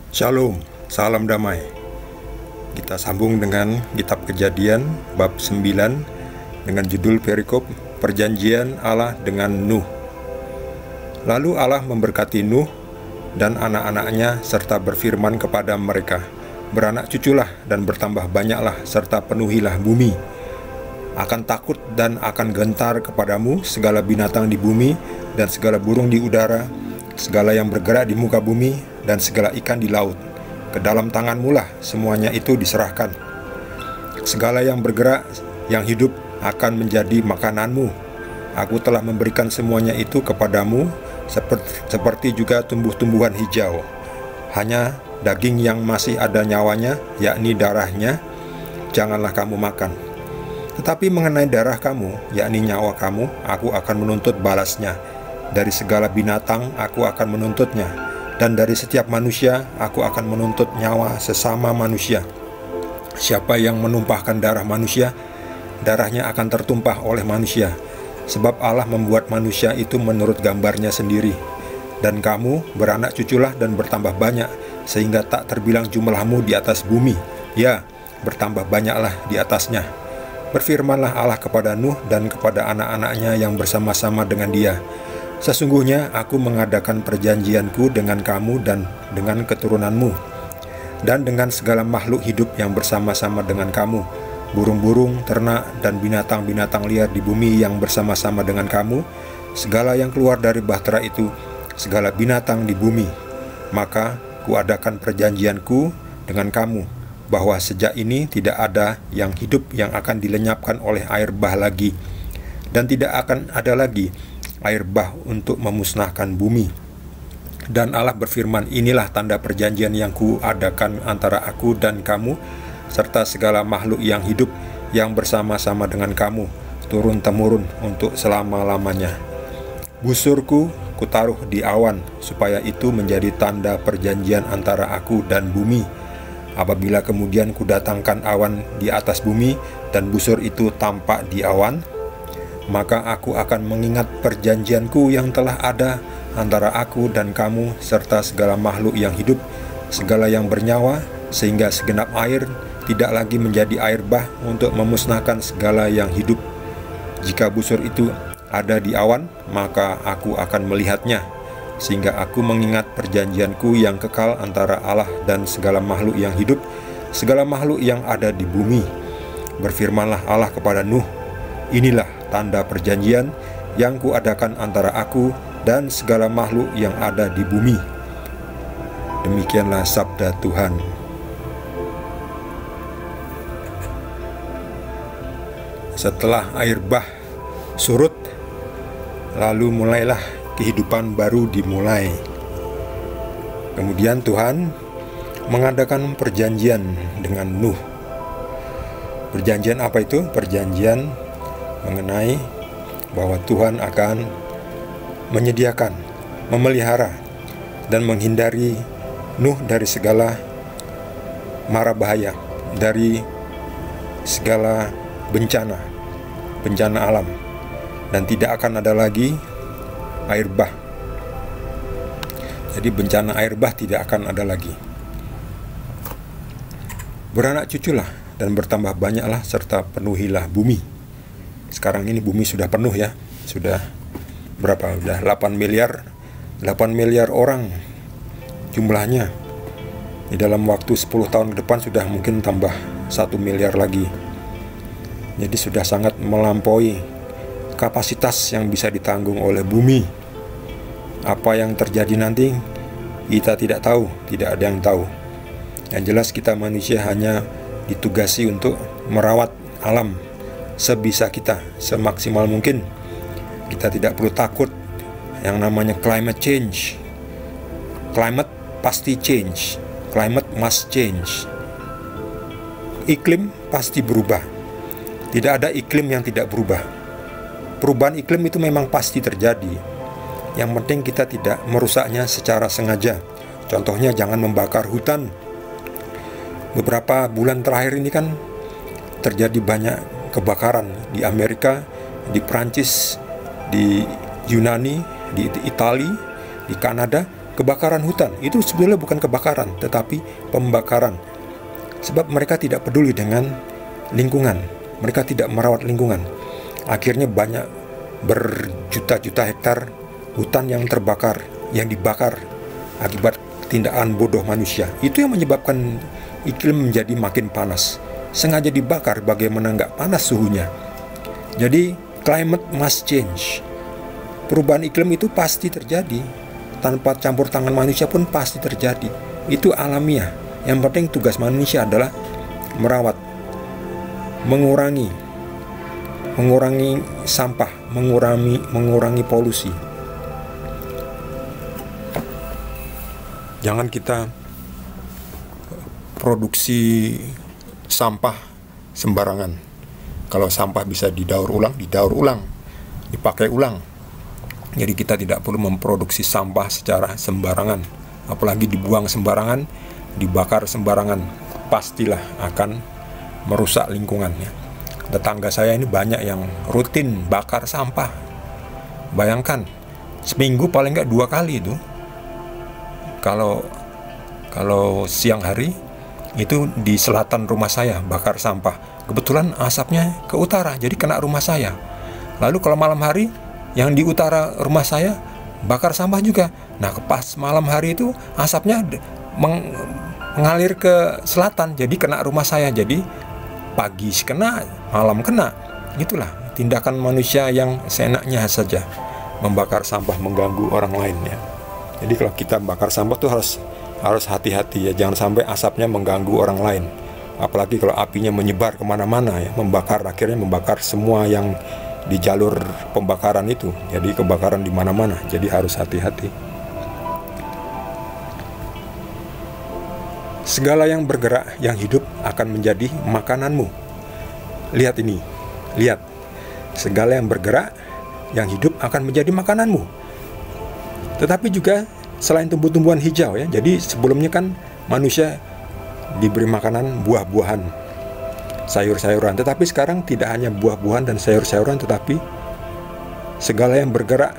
Shalom, salam damai. Kita sambung dengan kitab Kejadian bab 9 dengan judul perikop Perjanjian Allah dengan Nuh. Lalu Allah memberkati Nuh dan anak-anaknya serta berfirman kepada mereka, "Beranak cuculah dan bertambah banyaklah serta penuhilah bumi. Akan takut dan akan gentar kepadamu segala binatang di bumi dan segala burung di udara, segala yang bergerak di muka bumi dan segala ikan di laut. Ke dalam tanganmu lah semuanya itu diserahkan. Segala yang bergerak, yang hidup akan menjadi makananmu. Aku telah memberikan semuanya itu kepadamu, seperti juga tumbuh-tumbuhan hijau. Hanya daging yang masih ada nyawanya, yakni darahnya, janganlah kamu makan. Tetapi mengenai darah kamu, yakni nyawa kamu, aku akan menuntut balasnya. Dari segala binatang aku akan menuntutnya, dan dari setiap manusia aku akan menuntut nyawa sesama manusia. Siapa yang menumpahkan darah manusia, darahnya akan tertumpah oleh manusia, sebab Allah membuat manusia itu menurut gambarnya sendiri. Dan kamu beranak cuculah dan bertambah banyak, sehingga tak terbilang jumlahmu di atas bumi. Ya, bertambah banyaklah di atasnya." Berfirmanlah Allah kepada Nuh dan kepada anak-anaknya yang bersama-sama dengan dia, "Sesungguhnya aku mengadakan perjanjianku dengan kamu dan dengan keturunanmu, dan dengan segala makhluk hidup yang bersama-sama dengan kamu, burung-burung, ternak, dan binatang-binatang liar di bumi yang bersama-sama dengan kamu, segala yang keluar dari bahtera itu, segala binatang di bumi. Maka kuadakan perjanjianku dengan kamu, bahwa sejak ini tidak ada yang hidup yang akan dilenyapkan oleh air bah lagi, dan tidak akan ada lagi air bah untuk memusnahkan bumi." Dan Allah berfirman, "Inilah tanda perjanjian yang kuadakan antara aku dan kamu, serta segala makhluk yang hidup yang bersama-sama dengan kamu, turun-temurun untuk selama-lamanya. Busurku kutaruh di awan, supaya itu menjadi tanda perjanjian antara aku dan bumi. Apabila kemudian kudatangkan awan di atas bumi, dan busur itu tampak di awan, maka aku akan mengingat perjanjianku yang telah ada antara aku dan kamu serta segala makhluk yang hidup, segala yang bernyawa, sehingga segenap air tidak lagi menjadi air bah untuk memusnahkan segala yang hidup. Jika busur itu ada di awan, maka aku akan melihatnya, sehingga aku mengingat perjanjianku yang kekal antara Allah dan segala makhluk yang hidup, segala makhluk yang ada di bumi." Berfirmanlah Allah kepada Nuh, "Inilah tanda perjanjian yang kuadakan antara aku dan segala makhluk yang ada di bumi." Demikianlah sabda Tuhan. Setelah air bah surut, lalu mulailah kehidupan baru dimulai. Kemudian Tuhan mengadakan perjanjian dengan Nuh. Perjanjian apa itu? Perjanjian mengenai bahwa Tuhan akan menyediakan, memelihara, dan menghindari Nuh dari segala mara bahaya, dari segala bencana alam, dan tidak akan ada lagi air bah. Jadi bencana air bah tidak akan ada lagi. Beranak cuculah dan bertambah banyaklah serta penuhilah bumi. Sekarang ini bumi sudah penuh ya. Sudah berapa? Sudah 8 miliar orang jumlahnya. Di dalam waktu 10 tahun ke depan sudah mungkin tambah 1 miliar lagi. Jadi sudah sangat melampaui kapasitas yang bisa ditanggung oleh bumi. Apa yang terjadi nanti kita tidak tahu, tidak ada yang tahu. Yang jelas kita manusia hanya ditugasi untuk merawat alam sebisa kita, semaksimal mungkin. Kita tidak perlu takut yang namanya climate change. Climate pasti change, climate must change. Iklim pasti berubah. Tidak ada iklim yang tidak berubah. Perubahan iklim itu memang pasti terjadi. Yang penting kita tidak merusaknya secara sengaja. Contohnya jangan membakar hutan. Beberapa bulan terakhir ini kan terjadi banyak kebakaran di Amerika, di Prancis, di Yunani, di Italia, di Kanada, Kebakaran hutan itu sebenarnya bukan kebakaran, tetapi pembakaran. Sebab mereka tidak peduli dengan lingkungan, mereka tidak merawat lingkungan. Akhirnya banyak berjuta-juta hektar hutan yang terbakar, yang dibakar akibat tindakan bodoh manusia. Itu yang menyebabkan iklim menjadi makin panas. Sengaja dibakar bagaimana nggak panas suhunya. Jadi climate must change. Perubahan iklim itu pasti terjadi. Tanpa campur tangan manusia pun pasti terjadi. Itu alamiah. Yang penting tugas manusia adalah merawat, mengurangi sampah, mengurangi polusi. Jangan kita produksi sampah sembarangan. Kalau sampah bisa didaur ulang, dipakai ulang. Jadi kita tidak perlu memproduksi sampah secara sembarangan, apalagi dibuang sembarangan, dibakar sembarangan, pastilah akan merusak lingkungannya. Tetangga saya ini banyak yang rutin bakar sampah. Bayangkan, seminggu paling nggak 2 kali itu. Kalau siang hari itu di selatan rumah saya bakar sampah. Kebetulan asapnya ke utara, jadi kena rumah saya. Lalu kalau malam hari yang di utara rumah saya bakar sampah juga. Nah, pas malam hari itu asapnya mengalir ke selatan, jadi kena rumah saya. Jadi pagi kena, malam kena. Itulah tindakan manusia yang seenaknya saja, membakar sampah, mengganggu orang lain ya. Jadi kalau kita bakar sampah tuh harus hati-hati ya, jangan sampai asapnya mengganggu orang lain. Apalagi kalau apinya menyebar kemana-mana ya, akhirnya membakar semua yang di jalur pembakaran itu. Jadi kebakaran di mana-mana. Jadi harus hati-hati. Segala yang bergerak, yang hidup akan menjadi makananmu. Lihat ini, lihat. Segala yang bergerak, yang hidup akan menjadi makananmu. Tetapi juga selain tumbuh-tumbuhan hijau ya. Jadi sebelumnya kan manusia diberi makanan buah-buahan, sayur-sayuran. Tetapi sekarang tidak hanya buah-buahan dan sayur-sayuran, tetapi segala yang bergerak,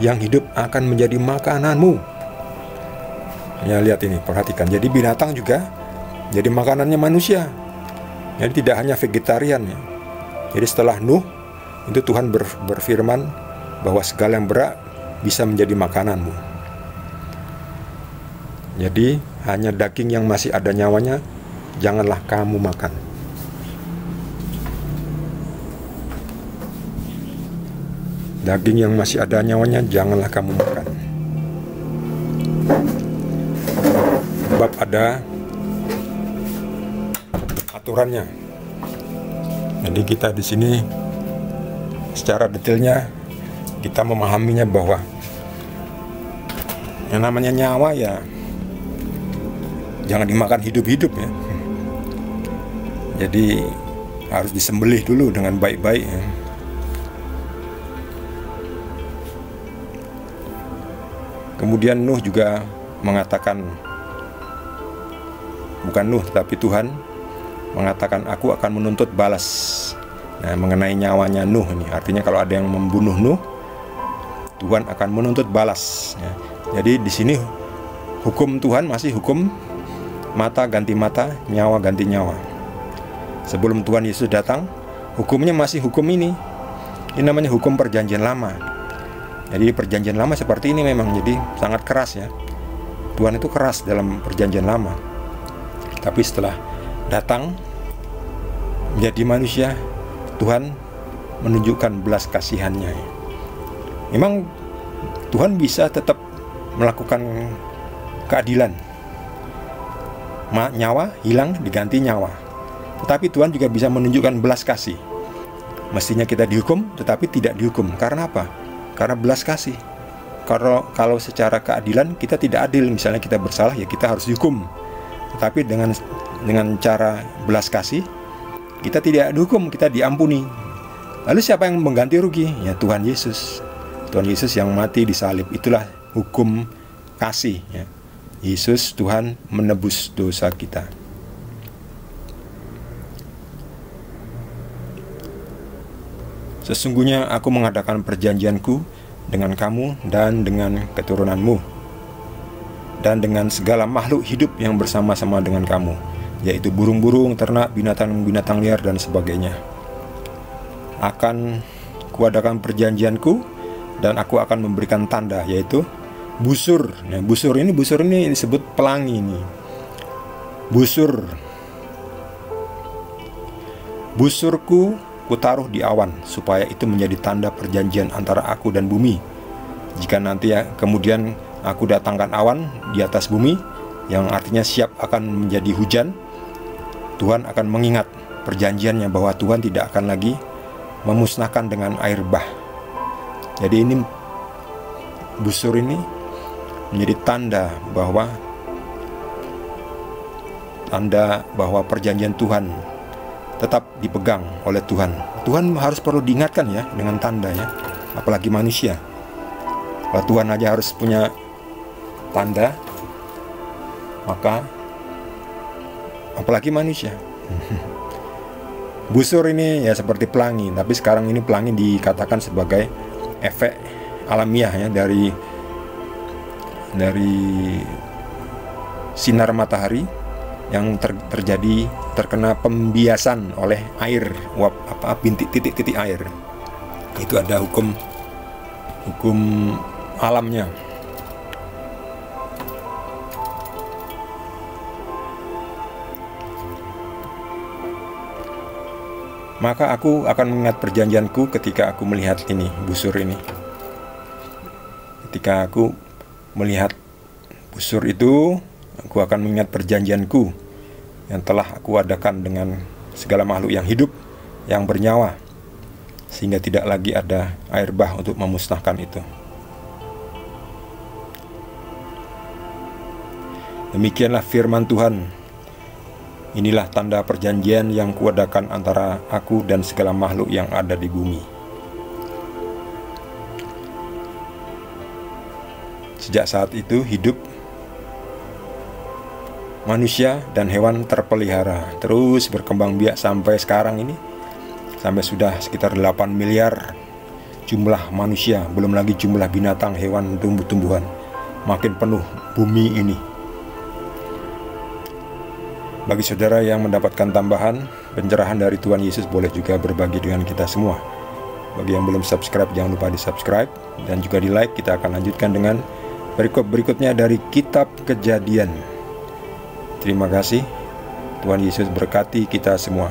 yang hidup akan menjadi makananmu. Ya, lihat ini, perhatikan. Jadi binatang juga jadi makanannya manusia. Jadi tidak hanya vegetarian ya. Jadi setelah Nuh itu Tuhan berfirman bahwa segala yang bergerak bisa menjadi makananmu. Jadi hanya daging yang masih ada nyawanya janganlah kamu makan. Daging yang masih ada nyawanya janganlah kamu makan. Sebab ada aturannya. Jadi kita di sini secara detailnya kita memahaminya bahwa yang namanya nyawa ya jangan dimakan hidup-hidup ya. Jadi harus disembelih dulu dengan baik-baik ya. Kemudian Nuh juga mengatakan, bukan Nuh tetapi Tuhan mengatakan, aku akan menuntut balas. Nah, mengenai nyawanya Nuh ini, artinya kalau ada yang membunuh Nuh, Tuhan akan menuntut balas ya. Jadi di sini hukum Tuhan masih hukum mata ganti mata, nyawa ganti nyawa. Sebelum Tuhan Yesus datang, hukumnya masih hukum ini. Ini namanya hukum perjanjian lama. Jadi perjanjian lama seperti ini memang jadi sangat keras ya. Tuhan itu keras dalam perjanjian lama. Tapi setelah datang menjadi manusia, Tuhan menunjukkan belas kasihannya. Memang Tuhan bisa tetap melakukan keadilan. Nyawa hilang diganti nyawa. Tetapi Tuhan juga bisa menunjukkan belas kasih. Mestinya kita dihukum, tetapi tidak dihukum. Karena apa? Karena belas kasih. Kalau secara keadilan kita tidak adil, misalnya kita bersalah ya kita harus dihukum. Tetapi dengan cara belas kasih kita tidak dihukum, kita diampuni. Lalu siapa yang mengganti rugi? Ya Tuhan Yesus. Tuhan Yesus yang mati di salib. Itulah hukum kasih ya. Yesus Tuhan menebus dosa kita. Sesungguhnya aku mengadakan perjanjianku dengan kamu dan dengan keturunanmu. dan dengan segala makhluk hidup yang bersama-sama dengan kamu, yaitu burung-burung, ternak, binatang-binatang liar, dan sebagainya. Akan kuadakan perjanjianku, dan aku akan memberikan tanda, yaitu busur. Nah, busur ini disebut pelangi ini. Busurku kutaruh di awan, supaya itu menjadi tanda perjanjian antara aku dan bumi. Jika nanti kemudian aku datangkan awan di atas bumi, yang artinya siap akan menjadi hujan, Tuhan akan mengingat perjanjiannya bahwa Tuhan tidak akan lagi memusnahkan dengan air bah. Jadi ini busur ini menjadi tanda bahwa perjanjian Tuhan tetap dipegang oleh Tuhan. Tuhan perlu diingatkan ya dengan tanda ya, apalagi manusia. Kalau Tuhan aja harus punya tanda, maka apalagi manusia. Busur ini ya seperti pelangi, tapi sekarang ini pelangi dikatakan sebagai efek alamiah ya dari sinar matahari yang terkena pembiasan oleh air, titik-titik air. Itu ada hukum alamnya. Maka aku akan mengingat perjanjianku ketika aku melihat ini, busur ini. Ketika aku melihat busur itu, aku akan mengingat perjanjianku yang telah aku adakan dengan segala makhluk yang hidup, yang bernyawa, sehingga tidak lagi ada air bah untuk memusnahkan itu. Demikianlah firman Tuhan. Inilah tanda perjanjian yang kuadakan antara aku dan segala makhluk yang ada di bumi. Sejak saat itu hidup manusia dan hewan terpelihara, terus berkembang biak sampai sekarang ini, sampai sudah sekitar 8 miliar jumlah manusia, belum lagi jumlah binatang, hewan, tumbuh-tumbuhan. Makin penuh bumi ini. Bagi saudara yang mendapatkan tambahan pencerahan dari Tuhan Yesus, boleh juga berbagi dengan kita semua. Bagi yang belum subscribe, jangan lupa di subscribe dan juga di like. Kita akan lanjutkan dengan perikop berikutnya dari Kitab Kejadian. Terima kasih. Tuhan Yesus berkati kita semua.